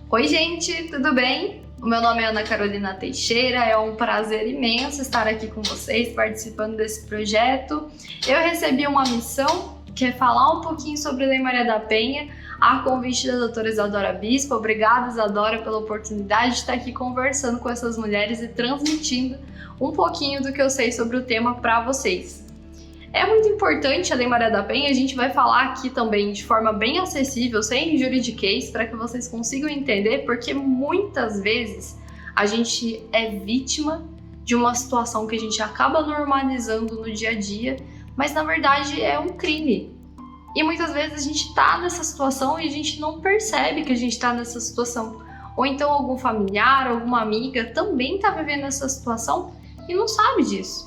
Oi, gente, tudo bem? O meu nome é Ana Carolina Teixeira, é um prazer imenso estar aqui com vocês participando desse projeto. Eu recebi uma missão que é falar um pouquinho sobre a Lei Maria da Penha, a convite da doutora Isadora Bispo. Obrigada, Isadora, pela oportunidade de estar aqui conversando com essas mulheres e transmitindo um pouquinho do que eu sei sobre o tema para vocês. É muito importante a Lei Maria da Penha, a gente vai falar aqui também de forma bem acessível, sem juridiquês, para que vocês consigam entender, porque muitas vezes a gente é vítima de uma situação que a gente acaba normalizando no dia a dia, mas na verdade é um crime. E muitas vezes a gente está nessa situação e a gente não percebe que a gente está nessa situação. Ou então algum familiar, alguma amiga também está vivendo essa situação e não sabe disso.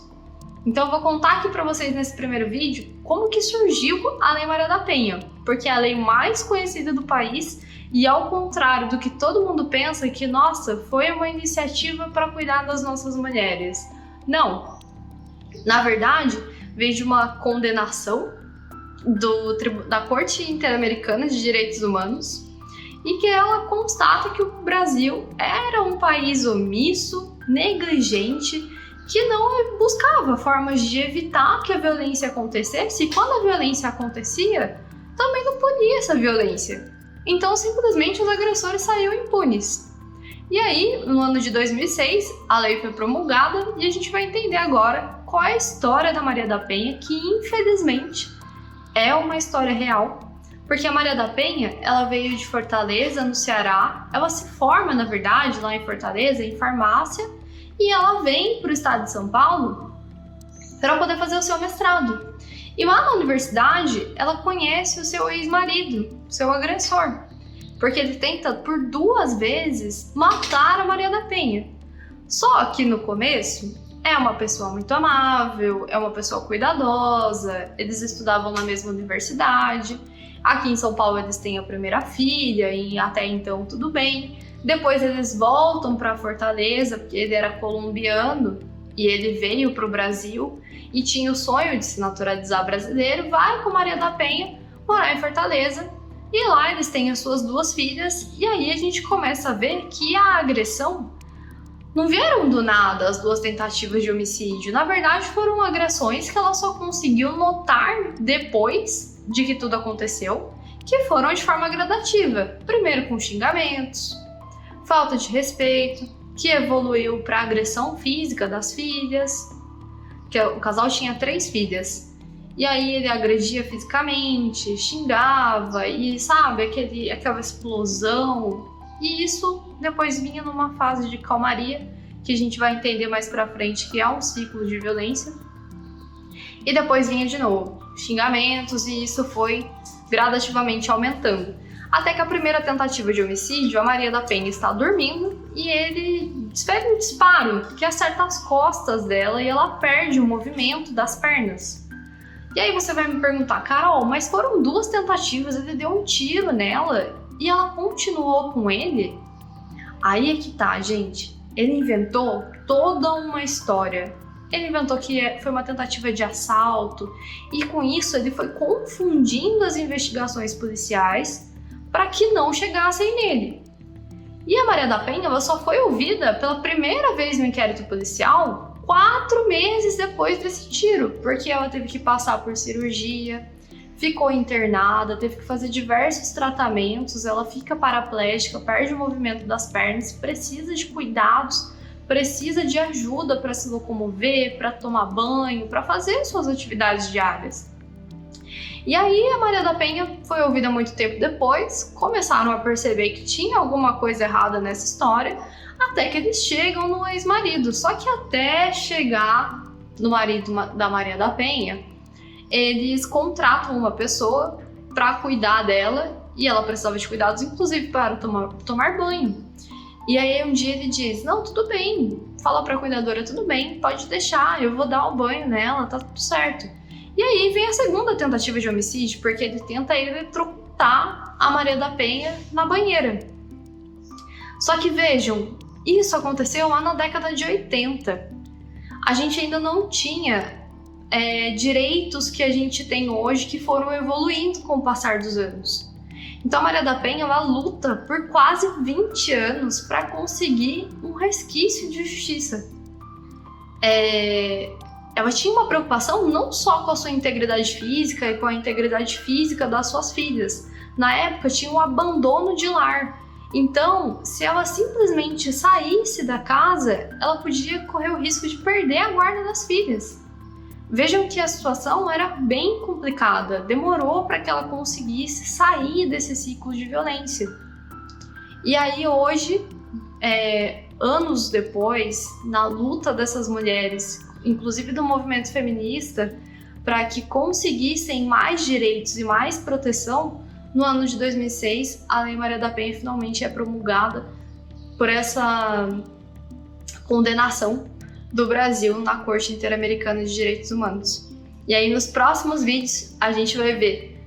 Então eu vou contar aqui para vocês nesse primeiro vídeo como que surgiu a Lei Maria da Penha, porque é a lei mais conhecida do país e ao contrário do que todo mundo pensa que, nossa, foi uma iniciativa para cuidar das nossas mulheres. Não, na verdade veio de uma condenação da Corte Interamericana de Direitos Humanos e que ela constata que o Brasil era um país omisso, negligente, que não buscava formas de evitar que a violência acontecesse, e quando a violência acontecia, também não punia essa violência. Então, simplesmente, os agressores saíam impunes. E aí, no ano de 2006, a lei foi promulgada e a gente vai entender agora qual é a história da Maria da Penha, que infelizmente é uma história real, porque a Maria da Penha, ela veio de Fortaleza, no Ceará. Ela se forma, na verdade, lá em Fortaleza, em farmácia, e ela vem para o estado de São Paulo para poder fazer o seu mestrado. E lá na universidade, ela conhece o seu ex-marido, seu agressor, porque ele tenta por 2 vezes matar a Maria da Penha. Só que no começo, é uma pessoa muito amável, é uma pessoa cuidadosa, eles estudavam na mesma universidade. Aqui em São Paulo eles têm a primeira filha e até então tudo bem. Depois eles voltam para Fortaleza, porque ele era colombiano e ele veio para o Brasil e tinha o sonho de se naturalizar brasileiro. Vai com Maria da Penha morar em Fortaleza e lá eles têm as suas 2 filhas. E aí a gente começa a ver que a agressão não vieram do nada, as 2 tentativas de homicídio. Na verdade foram agressões que ela só conseguiu notar depois de que tudo aconteceu, que foram de forma gradativa. Primeiro com xingamentos, falta de respeito, que evoluiu para agressão física das filhas, que o casal tinha 3 filhas, e aí ele agredia fisicamente, xingava, e sabe, aquela explosão, e isso depois vinha numa fase de calmaria, que a gente vai entender mais pra frente que é um ciclo de violência, e depois vinha de novo, xingamentos, e isso foi gradativamente aumentando. Até que a primeira tentativa de homicídio, a Maria da Penha está dormindo e ele desfere um disparo que acerta as costas dela e ela perde o movimento das pernas. E aí você vai me perguntar, Carol, mas foram 2 tentativas, ele deu um tiro nela e ela continuou com ele? Aí é que tá, gente. Ele inventou toda uma história. Ele inventou que foi uma tentativa de assalto e com isso ele foi confundindo as investigações policiais para que não chegassem nele. E a Maria da Penha ela só foi ouvida pela primeira vez no inquérito policial 4 meses depois desse tiro, porque ela teve que passar por cirurgia, ficou internada, teve que fazer diversos tratamentos, ela fica paraplégica, perde o movimento das pernas, precisa de cuidados, precisa de ajuda para se locomover, para tomar banho, para fazer suas atividades diárias. E aí a Maria da Penha foi ouvida muito tempo depois, começaram a perceber que tinha alguma coisa errada nessa história, até que eles chegam no ex-marido. Só que até chegar no marido da Maria da Penha, eles contratam uma pessoa para cuidar dela, e ela precisava de cuidados, inclusive para tomar banho. E aí um dia ele diz, não, tudo bem, fala para a cuidadora, tudo bem, pode deixar, eu vou dar o banho nela, tá tudo certo. E aí vem a segunda tentativa de homicídio, porque ele tenta eletrocutar a Maria da Penha na banheira. Só que vejam, isso aconteceu lá na década de 80. A gente ainda não tinha direitos que a gente tem hoje, que foram evoluindo com o passar dos anos. Então a Maria da Penha, ela luta por quase 20 anos para conseguir um resquício de justiça. Ela tinha uma preocupação não só com a sua integridade física e com a integridade física das suas filhas. Na época tinha um abandono de lar. Então, se ela simplesmente saísse da casa, ela podia correr o risco de perder a guarda das filhas. Vejam que a situação era bem complicada, demorou para que ela conseguisse sair desse ciclo de violência. E aí hoje, anos depois, na luta dessas mulheres, inclusive do movimento feminista, para que conseguissem mais direitos e mais proteção, no ano de 2006, a Lei Maria da Penha finalmente é promulgada por essa condenação do Brasil na Corte Interamericana de Direitos Humanos. E aí, nos próximos vídeos, a gente vai ver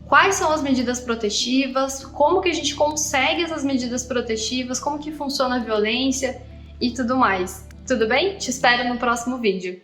quais são as medidas protetivas, como que a gente consegue essas medidas protetivas, como que funciona a violência e tudo mais. Tudo bem? Te espero no próximo vídeo.